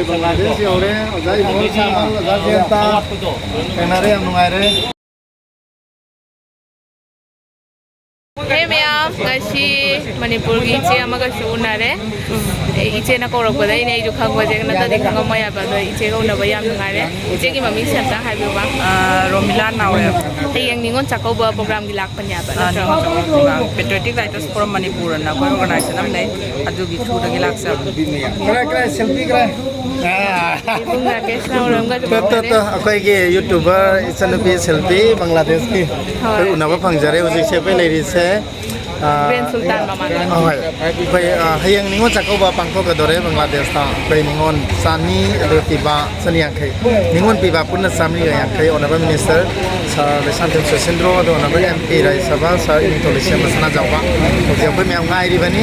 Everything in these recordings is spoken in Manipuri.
Bangladesh yore, ozai mo sama ozai jenta, kenare am nungare. Hey ma'am, ngasi Manipur gi iche amaga su unare. Iche na korok bada ine ju khang baje na ta dikha ngam ya ba iche ko na ba yam ngare. Iche gi mami sem ta hai ba. Romila Naure. Hey yang ningon chakau ba program gi lak panya ba. Patriotic Writers Forum Manipur na ko organize nam nei adu gi thu da gi lak sa. Kira selfie kira. Ibung na kes na uram ga तो अकोई के यूट्यूबर इसन भी सेल्फी बांग्लादेश की कोई उन्हें पंजारे उसे से पे लेडी से Ben Sultan Maman. कोई हयंग निगोन चको बा पंखो का दौरे बांग्लादेश था कोई निगोन सानी अदर पिबा सनियांग खे निगोन पिबा पुन्न सामनी यांग खे honourable minister sir Leishangthem Susindro अदो ऑनरेबल एमपी राज्यसभा सर इनिटोलिसिया मसना जावा जों पे म्याम गाय रिबानी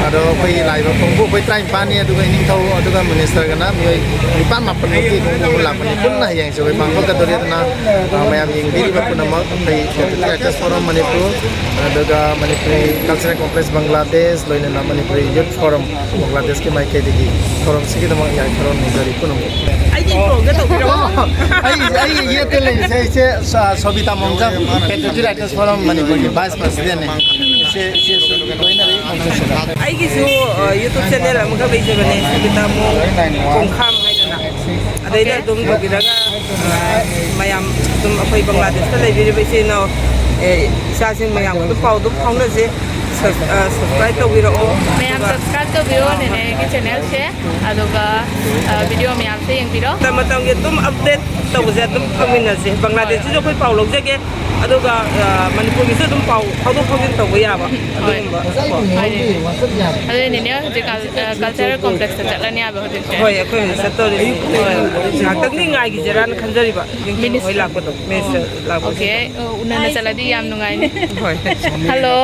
अदो कोई लाइव पंखो कोई ट्राइम पानी अदो कोई निथौ अदो का मिनिस्टर गना मिय निपान मापन की पंखो लापनी पुन्न हयंग से कोई पंखो का दौरे तना म्याम यिंग बिरिबा पुन्न म कोई एक्टर्स फोरम मणिपुर अदो का मणिपुरी कल्चरल कॉम्प्लेक्स बांग्लादेश लोइने ना मणिपुरी यूथ फोरम बांग्लादेश के माइके दिगी फोरम सिगी दम या फोरम निजरी पुनम Ai di pro ga to ro. आई ये तेले से सबिता मंगजा पेट्रोटिक राइटर्स फोरम मणिपुर के वाइस प्रेसिडेंट है से लोइने रे Ai gi su YouTube channel am ga beje bane kita mo kong kham hai na. Adai da dum to gi daga mayam dum apai Bangladesh ta lai bi be se no sa sing mayam to pau to phang na se subscribe to gi ro. Ma'am subscribe to video ne ki channel se aduga video ma'am se yang biro. Ta matang gi dum update to ge dum phamina se Bangladesh jo koi pau lok je ge aduga Manipur gi se dum pau to phang to gi ya ba. Ade ne ne je cultural complex ta chalani ya ba hote se. Hoi akoi ne sa to ri. Na tak ni ngai gi jaran khanjari ba. Min hoi lak ko to me se lak ko. Okay, unana chaladi yam nungai ne. Hoi. Hello.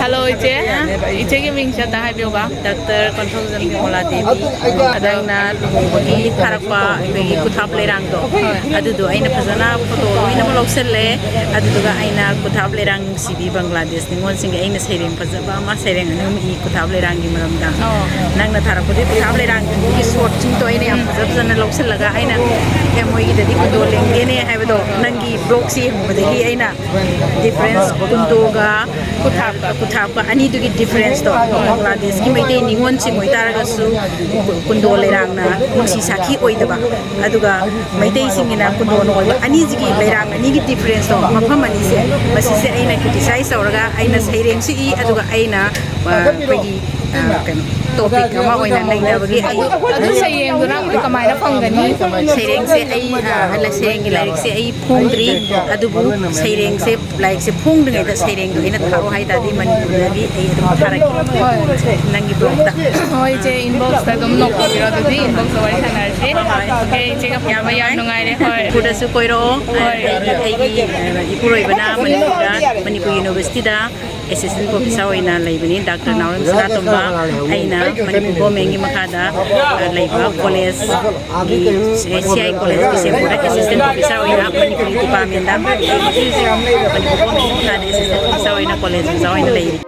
Hello iche. Iche ki ming cha ta hai bio ba. Dr. Confusion Mola Devi adangna bagi tharakpa bagi kuthap lerang do adudu aina phajana photo loina mo lokselle aduduga aina kuthap lerang sibi Bangladesh ningon sing aina sereng phajaba ma sereng anum I kuthap lerang gi maramda nangna tharakpa de kuthap lerang gi short ching to aina phajana loksellaga aina emoi gi dadi kudo lengge ne haibado nangi blog si badagi aina difference kundoga kuthap ani dugi difference to Bangladesh ki mai ningon chi moi taraga su kundo lerang na musi sakhi oidaba aduga mai dei singina kundo no ani jigi lerang ani gi difference to mafam ani se masi se aina criticize auraga aina saireng si aduga aina pagi topic ama oina naina bagi ai adu sayeng duna kamai na phangani saireng se ai hala saireng gi like se ai phongdri adubu saireng se like se phongdri da saireng do ina tharo hai da di Manipur gi ai adu tharaki nangi blog ta hoi je inbox ta dum nok ko biro di inbox wari thanar se okay je ka ya ba ya nungai re hoi kuda su koiro ai gi ipuroi bana Manipur University da assistant professor oina laibani Dr. Nauram Saratomba aina Manipur Gomengi makada laiba college gi CI college ki sepura assistant professor oina Manipur department da Manipur Gomengi makada assistant professor oina college oina laibi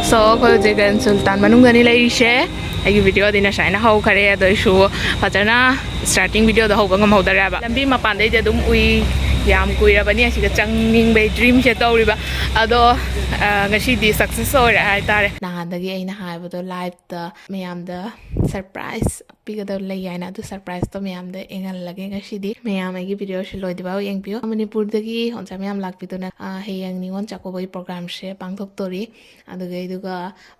so ko je gan sultan manung gani lai she ai video dina shaina hau khare do shu fajana starting video da hau ngam hau dara ba lambi ma pan dei de dum ui yam kuira bani asiga changning be dream she tawri ba ado ngashi di success ora hai tare nahan dagi aina haibado live da mayam da surprise ꯄꯤꯒꯗꯕ ꯂꯩ ꯍꯥꯏꯅ ꯑꯗꯨ ꯁꯔꯄ꯭ꯔꯥꯏꯖꯇꯣ ꯃꯌꯥꯝꯗ ꯌꯦꯡꯍꯜꯂꯒꯦ ꯉꯁꯤꯗꯤ ꯃꯌꯥꯝ ꯑꯩꯒꯤ ꯚꯤꯗꯤꯑꯣꯁꯤ ꯂꯣꯏꯗ꯭ꯔꯤꯐꯥꯎ ꯌꯦꯡꯕꯤꯌꯨ ꯃꯅꯤꯄꯨꯔꯗꯒꯤ ꯑꯣꯖꯥ ꯃꯌꯥꯝ ꯂꯥꯛꯄꯤꯗꯨꯅ ꯍꯌꯦꯡ ꯅꯤꯉꯣꯜ ꯆꯥꯛꯀꯧꯕꯒꯤ ꯄ꯭ꯔꯣꯒ꯭ꯔꯥꯝꯁꯦ ꯄꯥꯡꯊꯣꯛꯇꯣꯔꯤ ꯑꯗꯨꯒ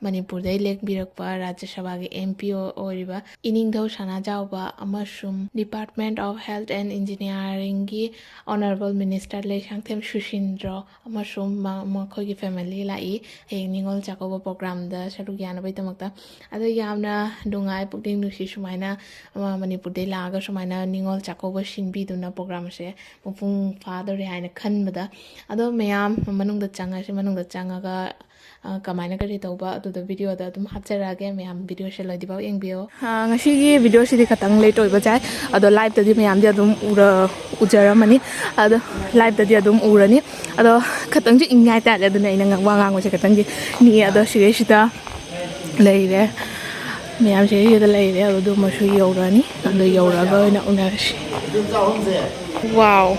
ꯃꯅꯤꯄꯨꯔꯗꯒꯤ ꯂꯦꯛꯄꯤꯔꯛꯄ ꯔꯥꯖ꯭ꯌ ꯁꯚꯥꯒꯤ MP ꯑꯣꯏꯔꯤꯕ ꯏꯅꯤꯡꯊꯧ ꯁꯅꯥꯖꯥꯎꯕ ꯑꯃꯁꯨꯡ ꯗꯤꯄꯥꯔꯠꯃꯦꯟꯠ ꯑꯣꯐ ꯍꯦꯜꯊ ꯑꯦꯟड ꯏꯟꯖꯤꯅꯤꯌꯥꯔꯤꯡꯒꯤ ꯑꯣꯅꯔꯦꯕꯜ ꯃꯤꯅꯤꯁꯇꯔ ꯂꯩꯁꯥꯡꯊꯦꯝ ꯁꯨꯁꯤꯟꯗ꯭ꯔꯣ ꯑꯃꯁꯨꯡ ꯃꯈꯣꯏꯒꯤ ꯐꯦꯃꯤꯂꯤ ꯂꯥꯛꯏ ꯍꯌꯦꯡ ꯅꯤꯉꯣꯜ ꯆꯥꯛꯀꯧꯕ ꯄ꯭ꯔꯣꯒ꯭ꯔꯥꯝꯗ ꯁꯔꯨꯛ ꯌꯥꯅꯕꯒꯤꯗꯃꯛꯇ ꯑꯗꯣ ꯌꯥꯝꯅ ꯅꯨꯡꯉꯥꯏ ꯄꯨꯛꯅꯤꯡ ꯅꯨꯡꯁꯤ ꯁꯨꯃꯥꯏꯅ ꯃꯅꯤꯄꯨꯔꯗꯩ ꯂꯥꯛꯑꯒ ꯁꯨꯃꯥꯏꯅ ꯅꯤꯉꯣꯜ ꯆꯥꯛꯀꯧꯕ ꯁꯤꯟꯕꯤꯗꯨꯅ ꯄ꯭ꯔꯣꯒ꯭ꯔꯥꯝꯁꯦ ꯃꯄꯨꯡ ꯐꯥꯗꯧꯔꯦ ꯍꯥꯏꯅ ꯈꯟꯕꯗ ꯑꯗꯣ ꯃꯌꯥꯝ ꯃꯅꯨꯡꯗ ꯆꯪꯉꯒ ꯀꯃꯥꯏꯅ ꯀꯔꯤ ꯇꯧꯕ ꯑꯗꯨꯗꯣ ꯚꯤꯗꯤꯑꯣꯗ ꯑꯗꯨꯝ ꯍꯥꯞꯆꯔꯛꯑꯒꯦ ꯃꯌꯥꯝ ꯚꯤꯗꯤꯑꯣꯁꯦ ꯂꯣꯏꯗ꯭ꯔꯤꯐꯥꯎ ꯌꯦꯡꯕꯤꯌꯣ ꯉꯁꯤꯒꯤ ꯚꯤꯗꯤꯑꯣꯁꯤꯗꯤ ꯈꯇꯪ ꯂꯦꯠ ꯑꯣꯏꯕ ꯌꯥꯏ ꯑꯗꯣ ꯂꯥꯏꯚꯇꯗꯤ ꯃꯌꯥꯝꯗꯤ ꯑꯗꯨꯝ ꯎꯖꯔꯝꯃꯅꯤ ꯑꯗꯣ ꯂꯥꯏꯚꯇꯗꯤ ꯑꯗꯨꯝ ꯎꯔꯅꯤ ꯑꯗꯣ ꯈꯇꯪꯁꯨ ꯏꯪꯉꯦ ꯍꯥꯏꯇꯥꯔꯦ ꯑꯗꯨꯅ ꯑꯩꯅ ꯋꯥ ꯉꯥꯡꯕꯁꯦ ꯈꯇꯪꯗꯤ ꯅꯤꯛꯑꯦ ꯑꯗꯣ ꯁꯤꯗꯩꯁꯤꯗ ꯂꯩꯔꯦ ꯃꯌꯥꯝ ꯁꯤꯗꯩꯁꯤꯗ ꯂꯩꯔꯦ ꯑꯗꯨꯃꯁꯨ ꯌꯧꯔꯅꯤ ꯑꯗꯣ ꯌꯧꯔꯒ ꯑꯣꯏꯅ ꯎꯅꯔꯁꯤ ꯋꯥꯎ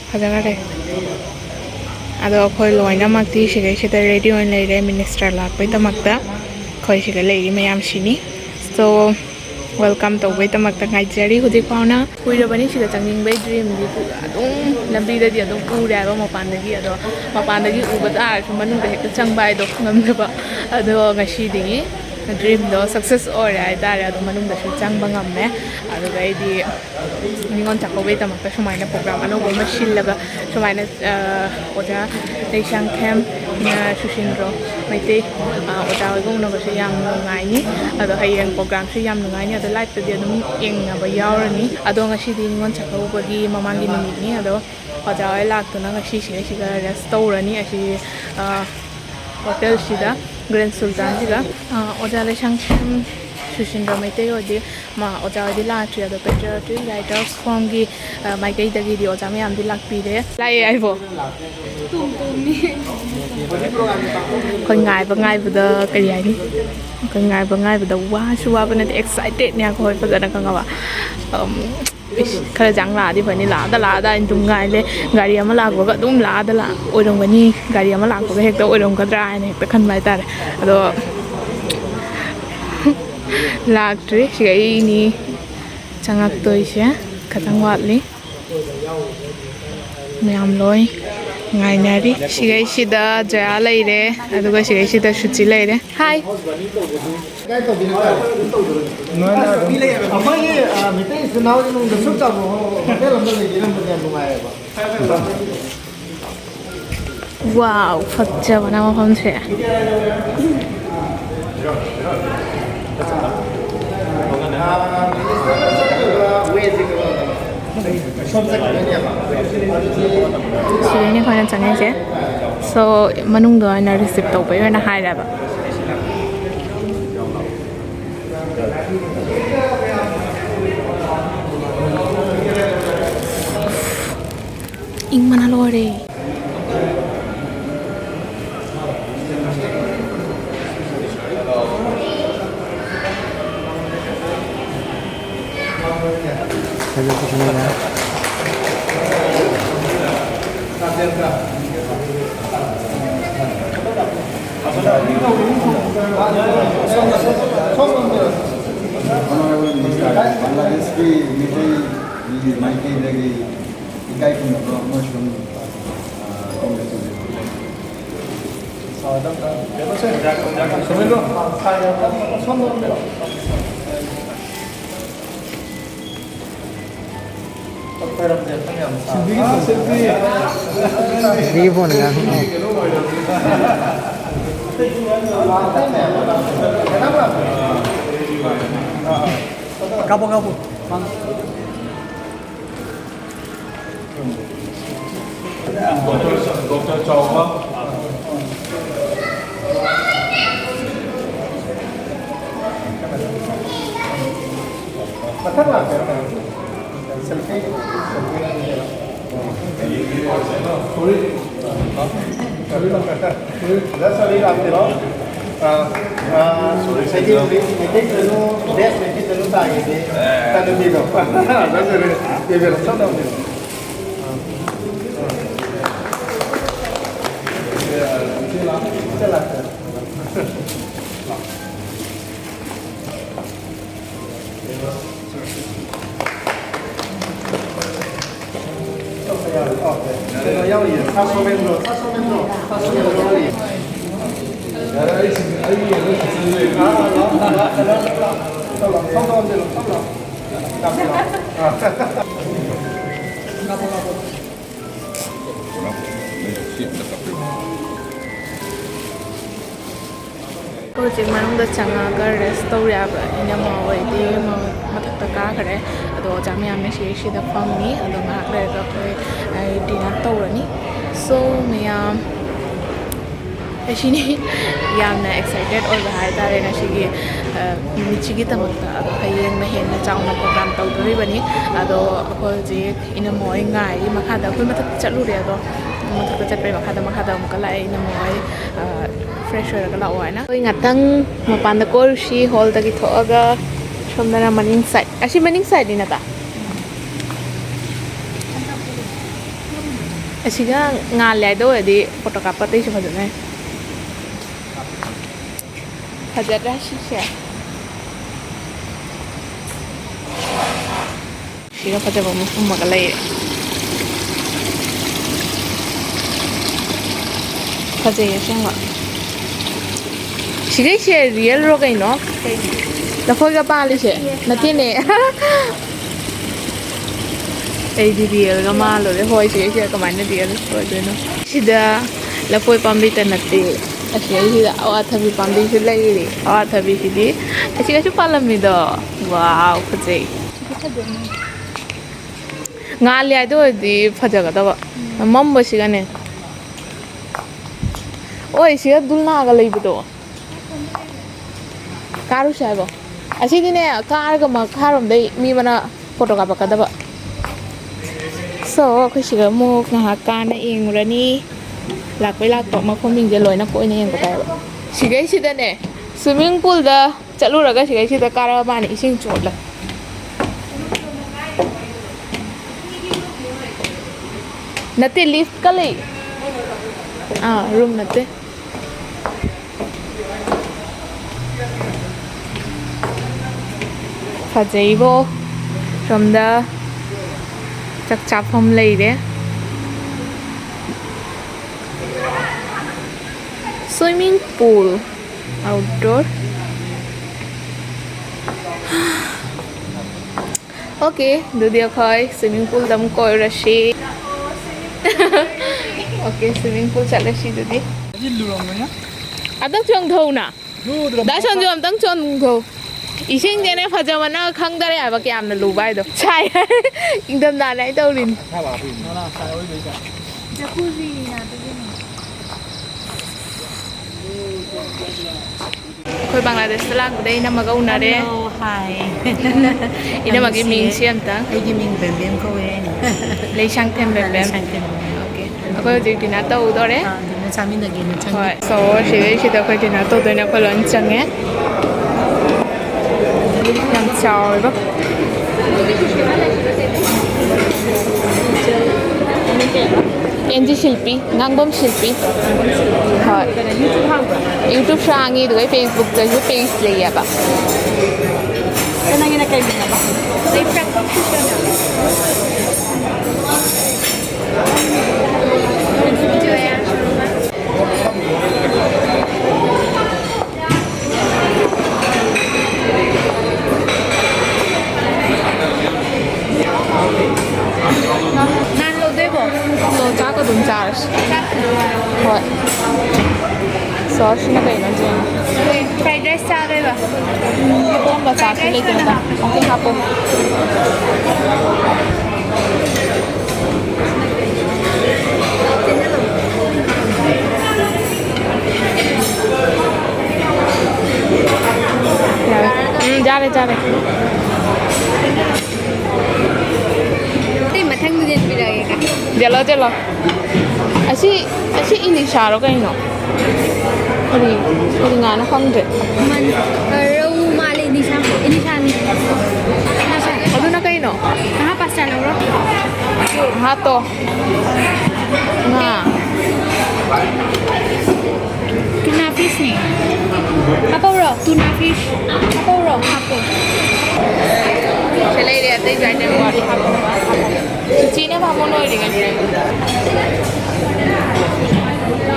ꯐꯖꯈ꯭ꯔꯦ ꯑꯗꯣ ꯑꯩꯈꯣꯏ ꯂꯣꯏꯅꯃꯛꯇꯤ ꯁꯤꯗꯩꯁꯤꯗ ꯔꯦꯗꯤ ꯑꯣꯏꯅ ꯂꯩꯔꯦ ꯃꯤꯅꯤꯁꯇꯔ ꯂꯥꯛꯄꯩꯗꯃꯛꯇ ꯑꯩꯈꯣꯏ ꯁꯤꯗ ꯂꯩꯔꯤ ꯃꯌꯥꯝꯁꯤꯅꯤ ꯁꯣ ꯋꯦꯜꯀꯝ ꯇꯧꯕꯩꯗꯃꯛꯇ ꯉꯥꯏꯖꯔꯤ ꯍꯧꯖꯤꯛ ꯐꯥꯎꯅ ꯀꯨꯏꯔꯕꯅꯤ ꯁꯤꯗ ꯆꯪꯅꯤꯡꯕꯩ ꯗ꯭ꯔꯤꯝꯗꯤ ꯑꯗꯨꯝ ꯂꯝꯕꯤꯗꯗꯤ ꯑꯗꯨꯝ ꯎꯔꯦ ꯍꯥꯏꯕ ꯃꯄꯥꯟꯗꯒꯤ ꯑꯗꯣ ꯃꯄꯥꯟꯗꯒꯤ ꯎꯕ ꯇꯥꯔꯁꯨ ꯃꯅꯨꯡꯗ ꯍꯦꯛꯇ ꯆꯪꯕ ꯍꯥꯏꯗꯣ ꯉꯝꯗꯕ ꯑꯗꯣ ꯉꯁꯤꯗꯒꯤ ꯗ꯭रीꯝꯗꯣ ꯁꯛꯁꯦꯁ ꯑꯣꯏꯔꯦ ꯍꯥꯏꯇꯥꯔꯦ ꯑꯗꯣ ꯃꯅꯨꯡꯗꯁꯨ ꯆꯪꯕ ꯉꯝꯃꯦ ꯑꯗꯨꯒ ꯑꯩꯗꯤ ꯅꯤꯉꯣꯜ ꯆꯥꯛꯀꯧꯕꯩꯗꯃꯛꯇ ꯁꯨꯃꯥꯏꯅ ꯄ꯭ꯔꯣꯒ꯭ꯔꯥꯝ ꯑꯅꯧꯕ ꯑꯃ ꯁꯤꯜꯂꯒ ꯁꯨꯃꯥꯏꯅ ꯑꯣꯖꯥ ꯂꯩꯁꯥꯡꯊꯦꯝ ꯁꯨꯁꯤꯟꯗ꯭ꯔꯣ ꯃꯩꯇꯩ ꯑꯣꯖꯥ ꯍꯣꯏꯒ ꯎꯅꯕꯁꯨ ꯌꯥꯝ ꯅꯨꯡꯉꯥꯏꯅꯤ ꯑꯗꯣ ꯍꯌꯦꯡ ꯄ꯭ꯔꯣꯒ꯭ꯔꯥꯝꯁꯨ ꯌꯥꯝ ꯅꯨꯡꯉꯥꯏꯅꯤ ꯑꯗꯣ ꯂꯥꯏꯚꯇꯗꯤ ꯑꯗꯨꯝ ꯌꯦꯡꯅꯕ ꯌꯥꯎꯔꯅꯤ ꯑꯗꯣ ꯉꯁꯤꯗꯤ ꯅꯤꯉꯣꯜ ꯆꯥꯛꯀꯧꯕꯒꯤ ꯃꯃꯥꯡꯒꯤ ꯅꯨꯃꯤꯠꯅꯤ ꯑꯗꯣ ꯑꯣꯖꯥ ꯍꯣꯏ ꯂꯥꯛꯇꯨꯅ ꯉꯁꯤ ꯁꯤꯗ ꯔꯦꯁ ꯇꯧꯔꯅꯤ ꯑꯁꯤ ꯍꯣꯇꯦꯜꯁꯤꯗ ꯒ꯭ꯔꯦꯟ ꯁꯨꯜꯇꯥꯟꯁꯤꯗ ꯑꯣꯖꯥ ꯂꯩꯁꯥꯡꯊꯦꯝ ꯁꯨꯁꯤꯟꯗ꯭ꯔ ꯃꯩꯇꯩ ꯑꯣꯏꯗꯤ ꯑꯣꯖꯥ ꯍꯣꯏꯗꯤ ꯂꯥꯛꯇ꯭ꯔꯤ ꯑꯗꯣ ꯄꯦꯇ꯭ꯔꯤꯌꯣꯇꯤꯛ ꯔꯥꯏꯇꯔꯁ ꯐꯣꯔꯝꯒꯤ ꯃꯥꯏꯀꯩꯗꯒꯤꯗꯤ ꯑꯣꯖꯥ ꯃꯌꯥꯝꯗꯤ ꯂꯥꯛꯄꯤꯔꯦ ꯂꯥꯛꯑꯦ ꯑꯩꯕꯣ ꯑꯩꯈꯣꯏ ꯉꯥꯏꯕꯗ ꯀꯔꯤ ꯍꯥꯏꯅꯤ ꯑꯩꯈꯣꯏ ꯉꯥꯏꯕꯗ ꯋꯥꯁꯨ ꯋꯥꯕ ꯅꯠꯇꯦ ꯑꯦꯛꯁꯥꯏꯇꯦꯠꯅꯦ ꯑꯩꯈꯣꯏ ꯐꯖꯅ ꯈꯪꯉꯕ ꯈꯔ ꯆꯥꯡ ꯂꯥꯛꯑꯗꯤ ꯐꯅꯤ ꯂꯥꯛꯑꯗ ꯑꯩꯅ ꯑꯗꯨꯝ ꯉꯥꯏꯂꯦ ꯒꯥꯔꯤ ꯑꯃ ꯂꯥꯛꯄꯒ ꯑꯗꯨꯝ ꯂꯥꯛꯑꯗ ꯑꯣꯏꯔꯝꯒꯅꯤ ꯒꯥꯔꯤ ꯑꯃ ꯂꯥꯛꯄꯒ ꯍꯦꯛꯇ ꯑꯣꯏꯔꯝꯒꯗ꯭ꯔꯥ ꯍꯥꯏꯅ ꯍꯦꯛꯇ ꯈꯟꯕ ꯍꯥꯏꯇꯥꯔꯦ ꯑꯗꯣ ꯂꯥꯛꯇ꯭ꯔꯤ ꯁꯤꯒꯩꯅꯤ ꯆꯪꯉꯛꯇꯣꯏꯁꯦ ꯈꯇꯪ ꯋꯥꯠꯂꯤ ꯃꯌꯥꯝ ꯂꯣꯏ ꯉꯥꯏꯅꯔꯤ ꯁꯤꯒꯩꯁꯤꯗ ꯖꯌꯥ ꯂꯩꯔꯦ ꯑꯗꯨꯒ ꯁꯤꯒꯩꯁꯤꯗ ꯁꯨꯆꯤ ꯂꯩꯔꯦ ꯍꯥꯏ ꯑꯩꯈꯣꯏꯒꯤ ꯃꯩꯇꯩ ꯏꯆꯤꯜ ꯏꯅꯥꯎꯒꯤ ꯃꯅꯨꯡꯗ ꯁꯨꯛ ꯆꯥꯎꯕ ꯍꯣꯇꯦꯜ ꯑꯃ ꯂꯩꯕꯤꯔꯝꯕꯁꯦ ꯌꯥꯝ ꯅꯨꯡꯉꯥꯏꯌꯦꯕ ꯋꯥꯎ ꯐꯖꯕꯅ ꯃꯐꯝꯁꯦ ꯁꯤꯗꯩꯅꯦ ꯑꯩꯈꯣꯏꯅ ꯆꯪꯉꯤꯁꯦ ꯁꯣ ꯃꯅꯨꯡꯗ ꯑꯣꯏꯅ ꯔꯤꯁꯤꯞ ꯇꯧꯕꯩ ꯑꯣꯏꯅ ꯍꯥꯏꯔꯦꯕ ꯏꯪꯕꯅ ꯂꯣꯏꯔꯦ Bangladesh Maitei ikai khumnaba amashung Kapo. Dr. Chauha. Matak lah. Selfie. Sorry, ꯍꯧꯖꯤꯛ ꯃꯅꯨꯡꯗ ꯆꯪꯉꯒ ꯔꯦꯁ ꯇꯧꯔꯦ ꯍꯥꯏꯕ ꯑꯩꯅ ꯃꯥꯋꯥꯏꯗꯤ ꯃꯊꯛꯇ ꯀꯥꯈ꯭ꯔꯦ ꯑꯗꯣ ꯑꯣꯖꯥ ꯃꯌꯥꯝꯅ ꯁꯤꯗ ꯐꯝꯃꯤ ꯑꯗꯣ ꯉꯥꯏꯍꯥꯛ ꯂꯩꯔꯒ ꯑꯩꯈꯣꯏ ꯗꯤꯅꯔ ꯇꯧꯔꯅꯤ ꯁꯣ ꯃꯌꯥꯝ ꯑꯁꯤꯅꯤ ꯌꯥꯝꯅ ꯑꯦꯛꯁꯥꯏꯇꯦꯠ ꯑꯣꯏꯕ ꯍꯥꯏꯇꯥꯔꯦ ꯉꯁꯤꯒꯤ ꯅꯨꯃꯤꯠꯁꯤꯒꯤꯗꯃꯛꯇ ꯑꯗꯣ ꯍꯌꯦꯡꯅ ꯍꯦꯟꯅ ꯆꯥꯎꯅ ꯄ꯭ꯔꯣꯒ꯭ꯔꯥꯝ ꯇꯧꯗꯣꯔꯤꯕꯅꯤ ꯑꯗꯣ ꯑꯩꯈꯣꯏ ꯍꯧꯖꯤꯛ ꯏꯅꯝꯃꯣꯏ ꯉꯥꯏꯔꯤ ꯃꯈꯥꯗ ꯑꯩꯈꯣꯏ ꯃꯊꯛꯇ ꯆꯠꯂꯨꯔꯦ ꯑꯗꯣ ꯃꯊꯛꯇ ꯆꯠꯄꯩ ꯃꯈꯥꯗ ꯑꯃꯨꯛꯀ ꯂꯥꯛꯑꯦ ꯏꯅꯝꯃꯣꯏ ꯐ꯭ꯔꯦꯁ ꯑꯣꯏꯔꯒ ꯂꯥꯛꯑꯣ ꯍꯥꯏꯅ ꯑꯩꯈꯣꯏ ꯉꯥꯛꯇꯪ ꯃꯄꯥꯟꯗ ꯀꯣꯏꯔꯨꯁꯤ ꯍꯣꯜꯗꯒꯤ ꯊꯣꯛꯑꯒ ꯁꯣꯝꯗꯅ ꯃꯅꯤꯡ ꯁꯥꯏꯠ ꯑꯁꯤ ꯃꯅꯤꯡ ꯁꯥꯏꯠꯅꯤ ꯅꯠꯇ ꯑꯁꯤꯒ ꯉꯥꯜꯂꯦ ꯍꯥꯏꯗ ꯑꯣꯏꯔꯗꯤ ꯐꯣꯇꯣ ꯀꯥꯞꯄ ꯑꯇꯩꯁꯨ ꯐꯖꯅ ꯐꯖꯗ꯭ꯔꯥ ꯁꯤꯁꯦ ꯁꯤꯒ ꯐꯖꯕ ꯃꯐꯝ ꯑꯃꯒ ꯂꯩꯔꯦ ꯐꯖꯩ ꯑꯁꯦꯡꯕ 시계시에 리얼로가 있노? 나 거기가 빨리시 나티네 에이디 리얼가 말로래 호이 시계시에 그만네 리얼 보여주노 시다 라포이 팜비타 나티 아시아시다 아와타비 팜비시 레이리 아와타비시디 아시가시 빨랍니다 와우 그제 ngali ay do di phajaga da ba mambo sigane oi siga dulna ga leibudo karu saibo asidi ne kar ga ma kharom dai mi bana photo ka bakada ba so khoi siga mo nga ka na engurani lak pai lak to ma khoming je loina ko ne eng ba ba sigai sida ne swimming pool da chaluraga sigai sida kara ba ni ising chotla नते लिफ्ट का ले रूम नते फजैबो सोमदा चकचाफम लेरे स्विमिंग पूल आउटडोर ओके दुदिया खाय स्विमिंग पूल दम कोई रशी ओके स्विमिंग पूल चले सी दुदी अदंग चोंग धौ ना दा संजो अदंग चोंग धौ इसिंग जेने फजवना खंगदरे आबा के आमना लुबाय दो छाय इंदम ना नाय तौरिन जकूजी ना कोई बांग्लादेश लाग दे नमगा उनारे हाय इनमगी मिंग सियमता ꯑꯩꯒꯤ ꯃꯤꯡ ꯕꯦꯝꯕꯦꯝ ꯀꯧꯋꯦ लेशांग थेम बेबेम ओके अखोय जी दिना तौदोरे ꯑꯗꯨꯅ ꯆꯥꯃꯤꯟꯅꯒꯦꯅ ꯆꯪꯉꯦ ꯍꯣꯏ ꯁꯣ ꯁꯤꯗꯩꯁꯤꯗ ꯑꯩꯈꯣꯏ ꯗꯤꯅꯔ ꯇꯧꯗꯣꯏꯅꯦ ꯑꯩꯈꯣꯏ ꯂꯣꯏ ꯆꯪꯉꯦ ꯌꯥꯝ ꯆꯥꯎꯋꯦꯕ एनजी शिल्पी नांगबम शिल्पी हाँ यूट्यूब शांगी दुगे फेसबुक तक पेज लेयबा ꯅꯪꯒꯤꯅ ꯀꯩ ꯃꯤꯡꯅꯣ nan lo debo lo chaco dum chars hoi sauce na kai na jen fried rice cha deba bom ba cha le jen da okay ha po जा रहे चलो असी इलिशारो कहीं करी गाना खंगदे रौ माले इनिशानी अदुना कहीं कहाँ पास चलो रो हाँ तो हाँ tuna fish nih apa bro tuna fish apa bro apa चले रे आते जाने वाली चीने भामो नोई दिंगे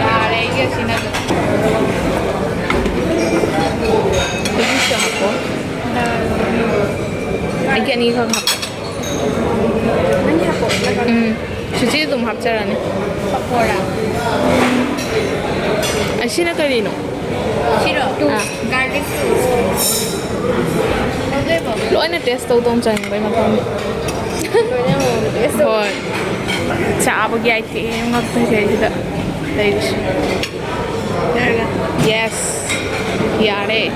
Yare, iya sih nak. Ini siapa? Ini kan apa? Ini apa? Suci itu hap cara ni. Pakora. Asyik nak kali no. Siro. Garlic sauce. Okay ba? Lo ana test tau tong chang bai ma thong. Kanya mo taste. Hoi. Cha ba gyai ti ngak ta je ji da. Dai shi. Darga. Yes. Yare.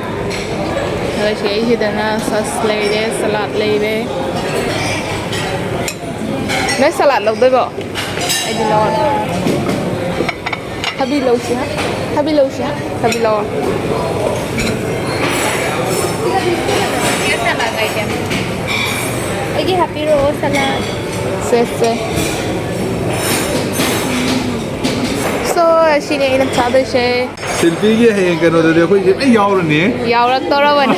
Rồi sẽ gì đó là sauce lấy đấy, salad lấy đấy. Mấy salad lâu đấy bộ. Ai đi lo. Happy lâu chứ? Happy lâu chứ? Happy lâu. Ini salad item. Ini happy roll salad. Se. So, xin này làm sao đây sẽ selfie cái hay cái nó để khôi cái giàu rồi nè. giàu lắm to rồi nè.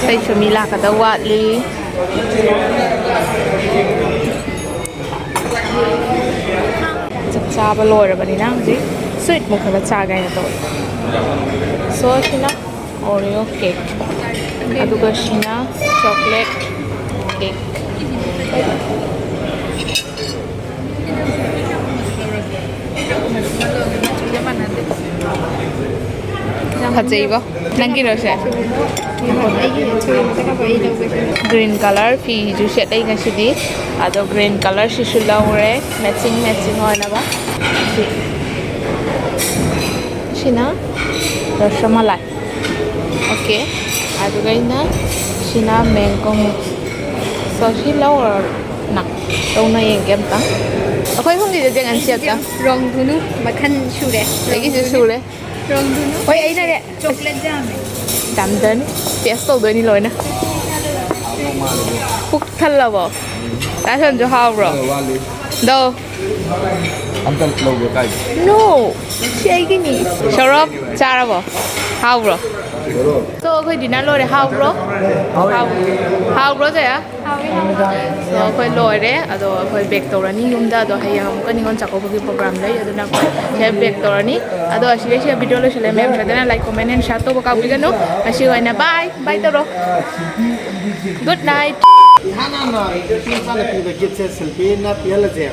Tay chuẩn bị là cả tàu quạt đi. Chắc cha bà lôi rồi bà đi nào chứ. Sweet một cái là cha gai là tôi. So sina Oreo cake. Aduga sina chocolate cake. Khajai ba? Nangi rồi sẽ. Green color phi ju sẽ đây ngay đi. Ado green color si sulau re matching hoy na ba. Sina Rasmalai. Okay. Aduga ina sina mango mix. So si lower na. Đâu na yang game ta. Ako'y không đi được dengan siapa? Rong dulu makan sure. Lagi susu le. Rong dulu. Oi, ai na le. Chocolate jam. Đam đến. Pesto đôi ni lôi na. Phúc thân là bo. Đã thân cho hao rồi. Đâu? Amtal logo cái. No. Siya cái ni. Sarap. Chara bo. Hao rồi. So khơi đi năn lôi để hao rồi. Hao rồi chứ à? So khơi lôi đấy. Ado khơi bake tàu ra ni yum da ado hay ham cái ni con chắc có cái program đấy. Ado na khơi bake tàu ra ni. Ado asyik asyik video lo sila mem. Kata na like comment and share to baka bili no. Asyik ay na bye. Bye taro. Good night. Hana na, itu sih sana pilih kita selfie na pilih je.